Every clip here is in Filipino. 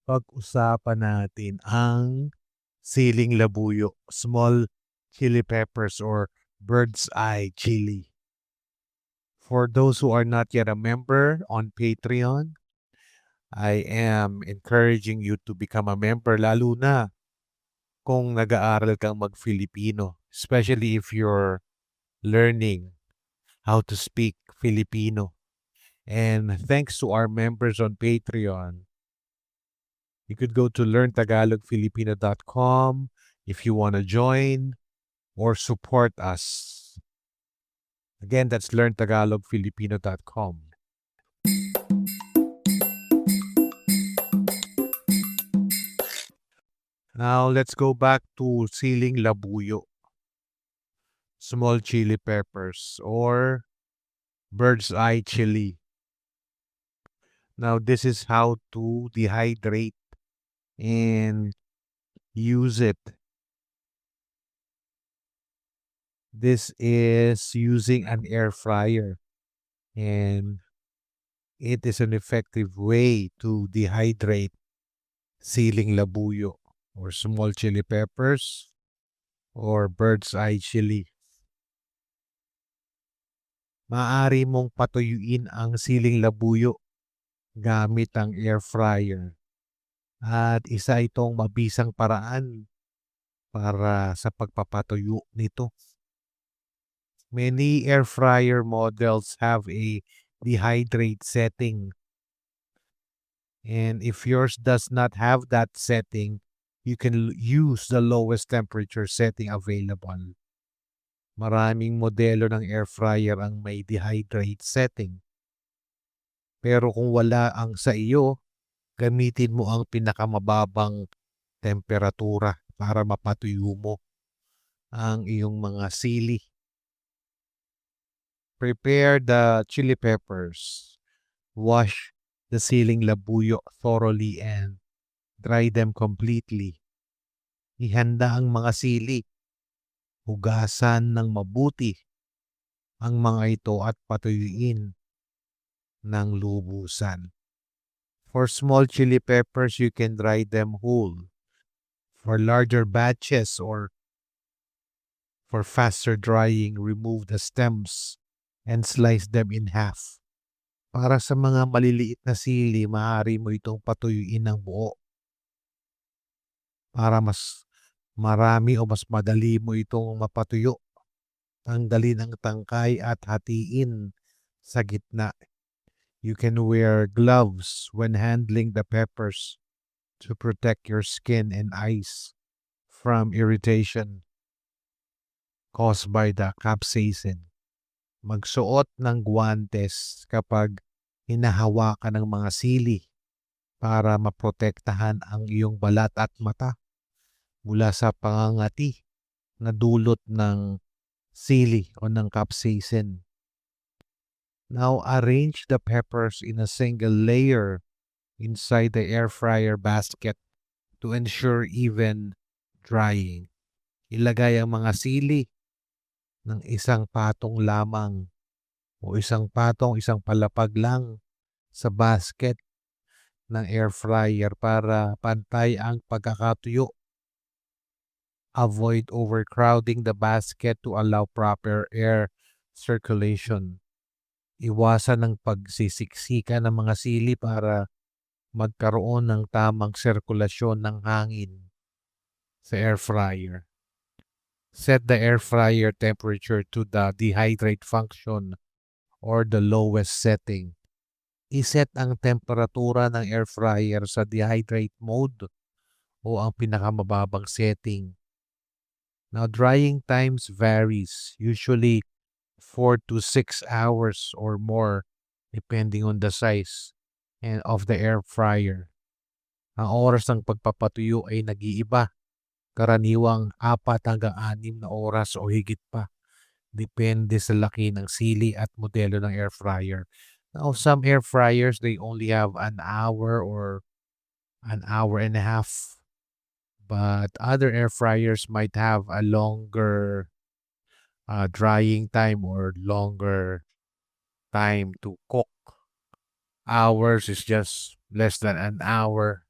pag-usapan natin ang siling labuyo, small chili peppers or bird's eye chili. For those who are not yet a member on Patreon, I am encouraging you to become a member lalo na kung nag-aaral kang mag-Filipino, especially if you're learning how to speak Filipino. And thanks to our members on Patreon, you could go to learntagalogfilipino.com if you want to join or support us. Again, that's learntagalogfilipino.com. Now, let's go back to siling labuyo, small chili peppers, or bird's eye chili. Now, this is how to dehydrate and use it. This is using an air fryer, and it is an effective way to dehydrate siling labuyo or small chili peppers or bird's eye chili. Maaari mong patuyuin ang siling labuyo gamit ang air fryer at isa itong mabisang paraan para sa pagpapatuyo nito. Many air fryer models have a dehydrate setting. And if yours does not have that setting, you can use the lowest temperature setting available. Maraming modelo ng air fryer ang may dehydrate setting. Pero kung wala ang sa iyo, gamitin mo ang pinakamababang temperatura para mapatuyo mo ang iyong mga sili. Prepare the chili peppers. Wash the siling labuyo thoroughly and dry them completely. Ihanda ang mga sili. Hugasan ng mabuti ang mga ito at patuyuin ng lubusan. For small chili peppers, you can dry them whole. For larger batches or for faster drying, remove the stems and slice them in half. Para sa mga maliliit na sili, maaari mo itong patuyuin ng buo. Para mas marami o mas madali mo itong mapatuyo. Tanggalin ang tangkay at hatiin sa gitna. You can wear gloves when handling the peppers to protect your skin and eyes from irritation caused by the capsaicin. Magsuot ng guwantes kapag hinahawakan ng mga sili para maprotektahan ang iyong balat at mata mula sa pangangati na dulot ng sili o ng capsaicin. Now, arrange the peppers in a single layer inside the air fryer basket to ensure even drying. Ilagay ang mga sili ng isang patong lamang o isang palapag lang sa basket ng air fryer para pantay ang pagkakatuyo. Avoid overcrowding the basket to allow proper air circulation. Iwasan ang pagsisiksika ng mga sili para magkaroon ng tamang sirkulasyon ng hangin sa air fryer. Set the air fryer temperature to the dehydrate function or the lowest setting. Iset ang temperatura ng air fryer sa dehydrate mode o ang pinakamababang setting. Now, drying times varies, usually 4 to 6 hours or more depending on the size and of the air fryer. Ang oras ng pagpapatuyo ay nag-iiba. Karaniwang 4 hanggang 6 na oras o higit pa. Depende sa laki ng sili at modelo ng air fryer. Now, some air fryers, they only have an hour or an hour and a half. But other air fryers might have a longer drying time or longer time to cook. Ours is just less than an hour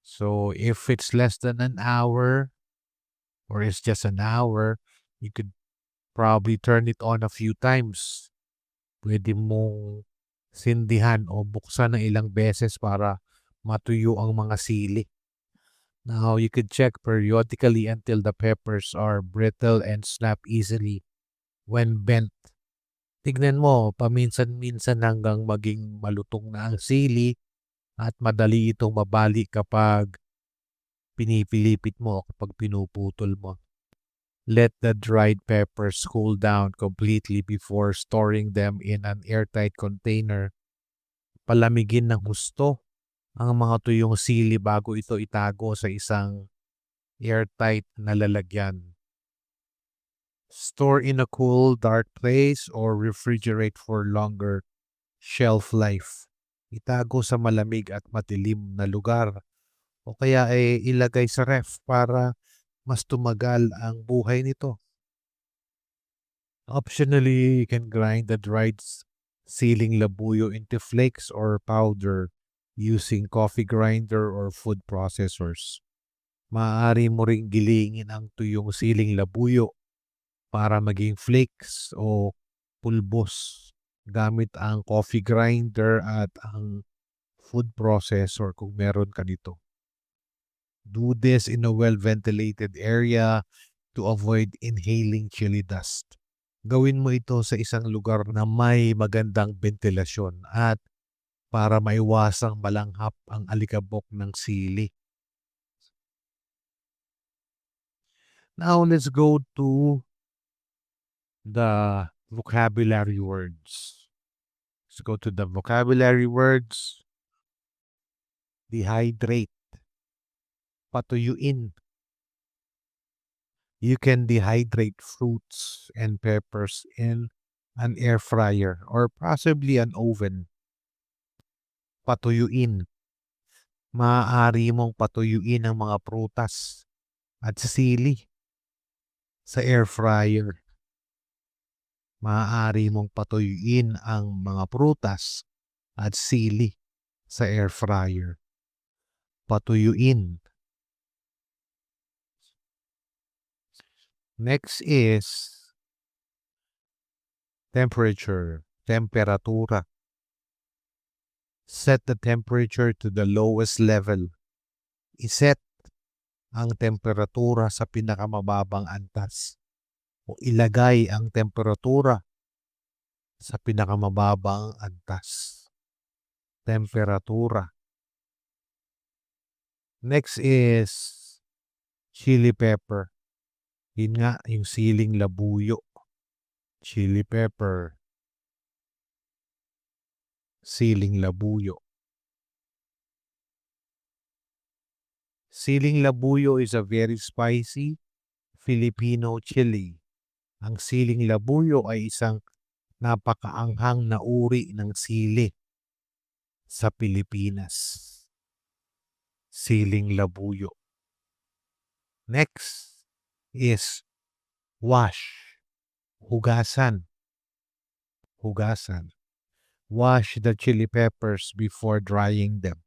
So if it's less than an hour or it's just an hour, you could probably turn it on a few times. Pwede mong sindihan o buksan ng ilang beses para matuyo ang mga sili. Now, you could check periodically until the peppers are brittle and snap easily when bent. Tignan mo, paminsan-minsan hanggang maging malutong na ang sili at madali itong mabali kapag pinipilipit mo, kapag pinuputol mo. Let the dried peppers cool down completely before storing them in an airtight container. Palamigin ng husto ang mga tuyong sili bago ito itago sa isang airtight na lalagyan. Store in a cool, dark place or refrigerate for longer shelf life. Itago sa malamig at madilim na lugar o kaya ay ilagay sa ref para mas tumagal ang buhay nito. Optionally, you can grind the dried siling labuyo into flakes or powder using coffee grinder or food processors. Maaari mo ring gilingin ang tuyong siling labuyo para maging flakes o pulbos gamit ang coffee grinder at ang food processor kung meron ka nito. Do this in a well-ventilated area to avoid inhaling chili dust. Gawin mo ito sa isang lugar na may magandang ventilasyon at para maiwasang malanghap ang alikabok ng sili. Now, let's go to the vocabulary words. Let's go to the vocabulary words. Dehydrate. Patuyuin. You can dehydrate fruits and peppers in an air fryer or possibly an oven. Patuyuin. Maaari mong patuyuin ang mga prutas at sili sa air fryer. Maaari mong patuyuin ang mga prutas at sili sa air fryer. Patuyuin. Next is temperature, temperatura. Set the temperature to the lowest level. Iset ang temperatura sa pinakamababang antas o ilagay ang temperatura sa pinakamababang antas. Temperatura. Next is chili pepper. Yun nga, yung siling labuyo. Chili pepper. Siling labuyo. Siling labuyo is a very spicy Filipino chili. Ang siling labuyo ay isang napakaanghang na uri ng sili sa Pilipinas. Siling labuyo. Next is wash. Hugasan. Hugasan. Wash the chili peppers before drying them.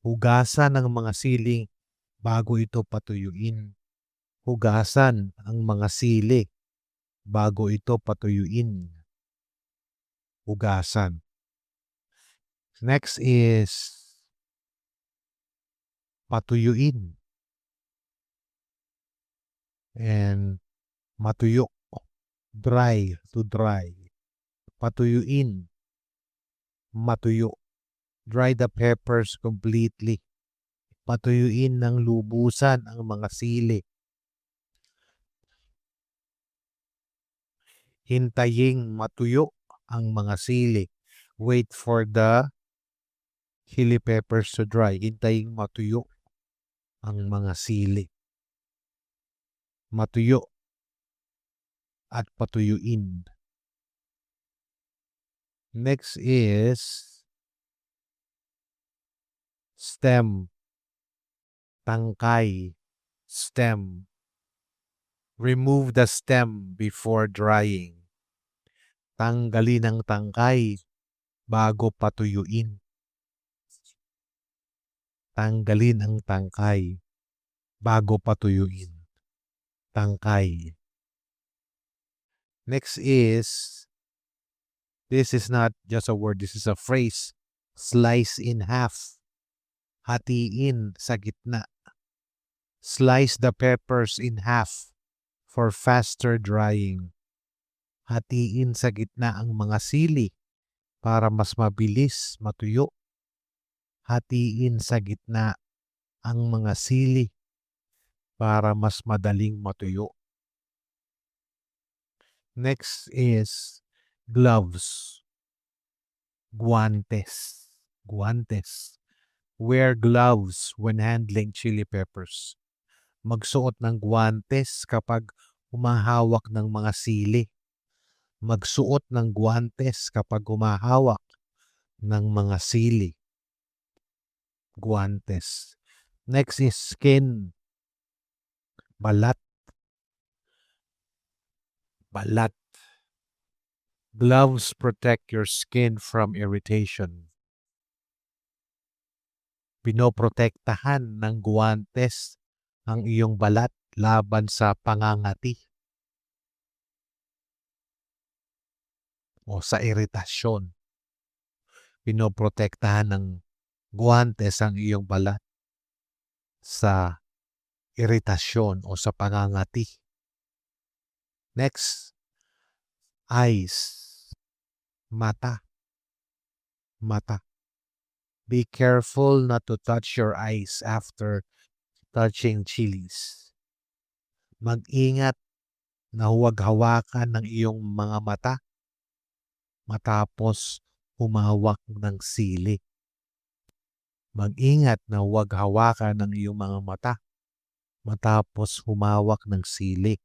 Hugasan ang mga siling bago ito patuyuin. Hugasan ang mga sili bago ito patuyuin. Hugasan. Next is patuyuin. And matuyo. Dry, to dry. Patuyuin. Matuyo. Dry the peppers completely. Patuyuin ng lubusan ang mga sili. Hintaying matuyo ang mga sili. Wait for the chili peppers to dry. Hintaying matuyo ang mga sili. Matuyo at patuyuin. Next is stem. Tangkay. Stem. Remove the stem before drying. Tanggalin ang tangkay bago patuyuin. Tanggalin ang tangkay bago patuyuin. Tangkay. Next is, this is not just a word, this is a phrase. Slice in half. Hatiin sa gitna. Slice the peppers in half for faster drying. Hatiin sa gitna ang mga sili para mas mabilis matuyo. Hatiin sa gitna ang mga sili para mas madaling matuyo. Next is gloves. Guantes. Guantes. Wear gloves when handling chili peppers. Magsuot ng guantes kapag humahawak ng mga sili. Magsuot ng guantes kapag humahawak ng mga sili. Guantes. Next is skin. Balat. Balat. Gloves protect your skin from irritation. Pinoprotektahan ng guantes ang iyong balat laban sa pangangati o sa iritasyon. Pinoprotektahan ng guantes ang iyong balat sa iritasyon o sa pangangati. Next, eyes. Mata. Mata. Be careful not to touch your eyes after touching chilies. Mag-ingat na huwag hawakan ng iyong mga mata matapos humawak ng sili. Mag-ingat na huwag hawakan ng iyong mga mata matapos humawak ng sili.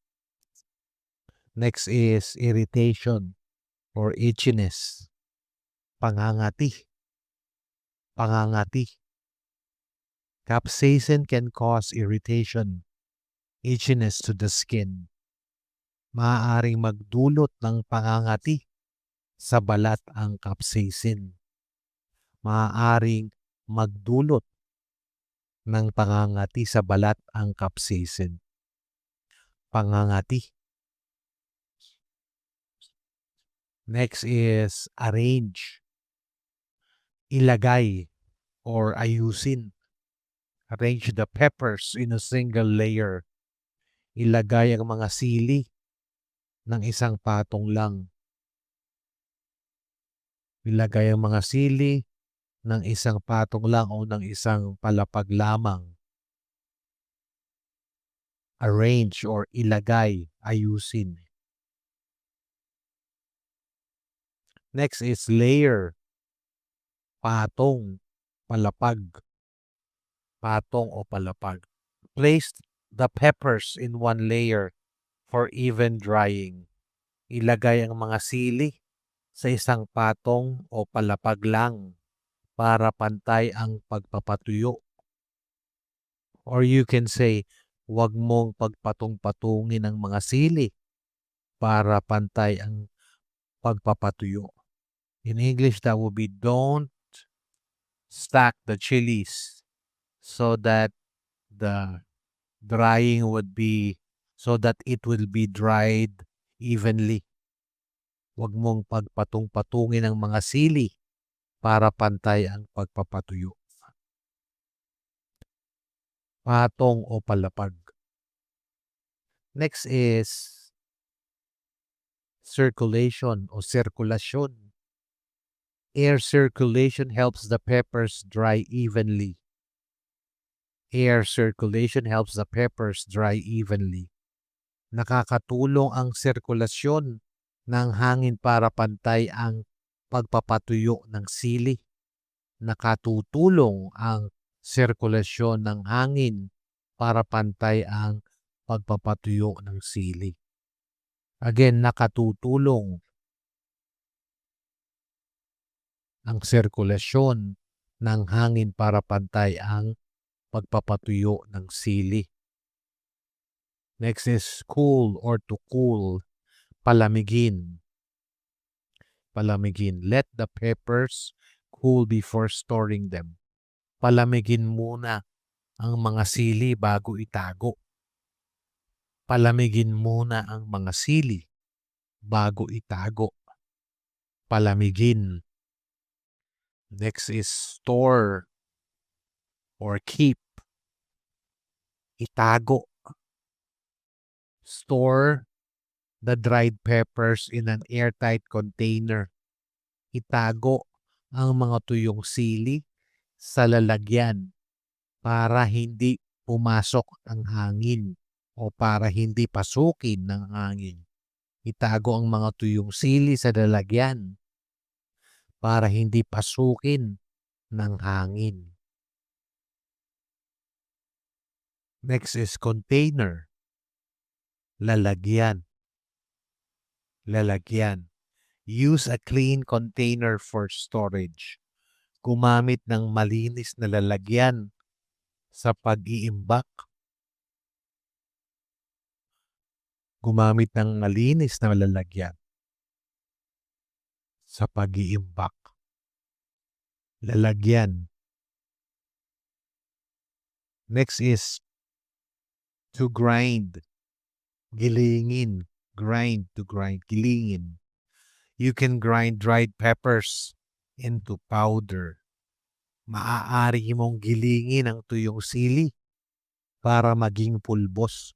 Next is irritation or itchiness. Pangangati. Pangangati. Capsaicin can cause irritation, itchiness to the skin. Maaaring magdulot ng pangangati sa balat ang capsaicin. Maaaring magdulot ng pangangati sa balat ang capsaicin. Pangangati. Next is arrange. Ilagay or ayusin. Arrange the peppers in a single layer. Ilagay ang mga sili ng isang patong lang. Ilagay ang mga sili ng isang patong lang o ng isang palapag lamang. Arrange or ilagay, ayusin. Next is layer. Patong, palapag. Patong o palapag. Place the peppers in one layer for even drying. Ilagay ang mga sili sa isang patong o palapag lang para pantay ang pagpapatuyo. Or you can say, huwag mong pagpatong-patungin ang mga sili para pantay ang pagpapatuyo. In English, that would be don't stack the chilies so that the drying would be, so that it will be dried evenly. Huwag mong pagpatong-patungin ang mga sili para pantay ang pagpapatuyo. Patong o palapag. Next is circulation o sirkulasyon. Air circulation helps the peppers dry evenly. Air circulation helps the peppers dry evenly. Nakakatulong ang sirkulasyon ng hangin para pantay ang pagpapatuyo ng sili. Nakatutulong ang sirkulasyon ng hangin para pantay ang pagpapatuyo ng sili. Again, nakatutulong ang sirkulasyon ng hangin para pantay ang pagpapatuyo ng sili. Next is cool or to cool. Palamigin. Palamigin. Let the peppers cool before storing them. Palamigin muna ang mga sili bago itago. Palamigin muna ang mga sili bago itago. Palamigin. Next is store or keep. Itago. Store the dried peppers in an airtight container. Itago ang mga tuyong sili sa lalagyan para hindi pumasok ang hangin o para hindi pasukin ng hangin. Itago ang mga tuyong sili sa lalagyan para hindi pasukin ng hangin. Next is container. Lalagyan. Lalagyan. Use a clean container for storage. Gumamit ng malinis na lalagyan sa pag-iimbak. Gumamit ng malinis na lalagyan sa pag-iimbak. Lalagyan. Next is to grind. Gilingin. Grind, to grind. Gilingin. You can grind dried peppers into powder. Maaari mong gilingin ang tuyong sili para maging pulbos.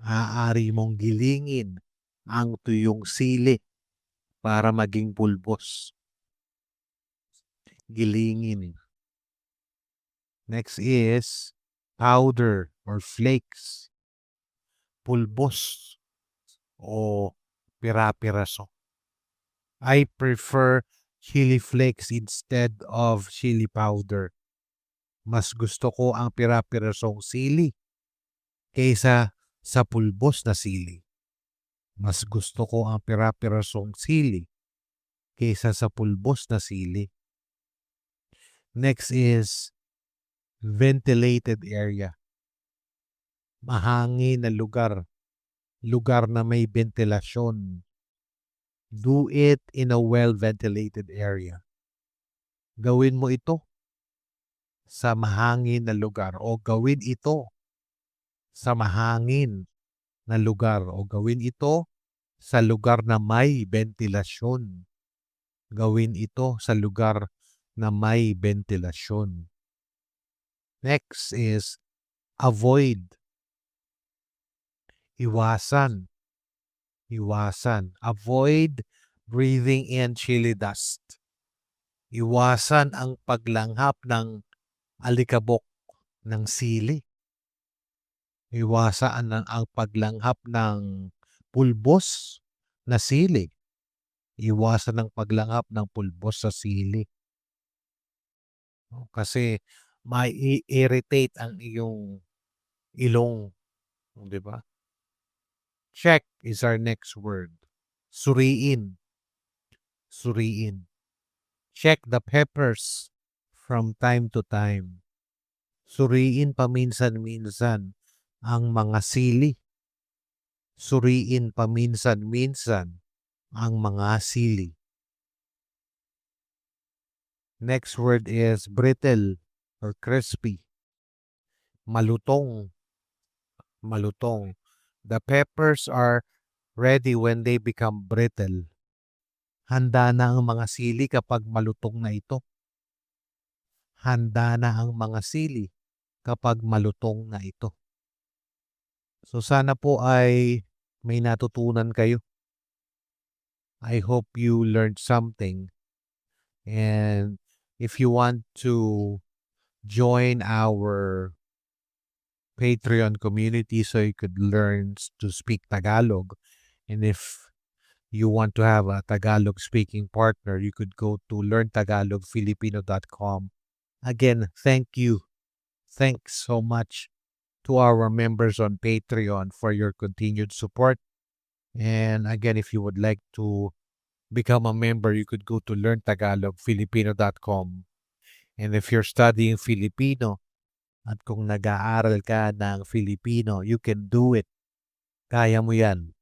Maaari mong gilingin ang tuyong sili para maging pulbos. Gilingin. Next is powder or flakes. Pulbos o pira-piraso. I prefer chili flakes instead of chili powder. Mas gusto ko ang pira-pirasong sili kaysa sa pulbos na sili. Mas gusto ko ang pira-pirasong sili kaysa sa pulbos na sili. Next is ventilated area. Mahangin na lugar. Lugar na may ventilasyon. Do it in a well-ventilated area. Gawin mo ito sa mahangin na lugar o gawin ito sa mahangin na lugar o gawin ito sa lugar na may ventilasyon. Gawin ito sa lugar na may ventilasyon. Next is avoid. Iwasan. Iwasan. Avoid breathing in chili dust. Iwasan ang paglanghap ng alikabok ng sili. Iwasan ang paglanghap ng pulbos na sili. Iwasan ang paglanghap ng pulbos sa sili. Kasi may irritate ang iyong ilong. Di ba? Check is our next word. Suriin. Suriin. Check the peppers from time to time. Suriin paminsan-minsan ang mga sili. Suriin paminsan-minsan ang mga sili. Next word is brittle or crispy. Malutong. Malutong. The peppers are ready when they become brittle. Handa na ang mga sili kapag malutong na ito. Handa na ang mga sili kapag malutong na ito. So sana po ay may natutunan kayo. I hope you learned something. And if you want to join our Patreon community so you could learn to speak Tagalog, and if you want to have a Tagalog speaking partner, you could go to learntagalogfilipino.com. Again, thank you. Thanks so much to our members on Patreon for your continued support. And again, if you would like to become a member, you could go to learntagalogfilipino.com. And if you're studying Filipino at kung nag-aaral ka ng Filipino, you can do it. Kaya mo yan.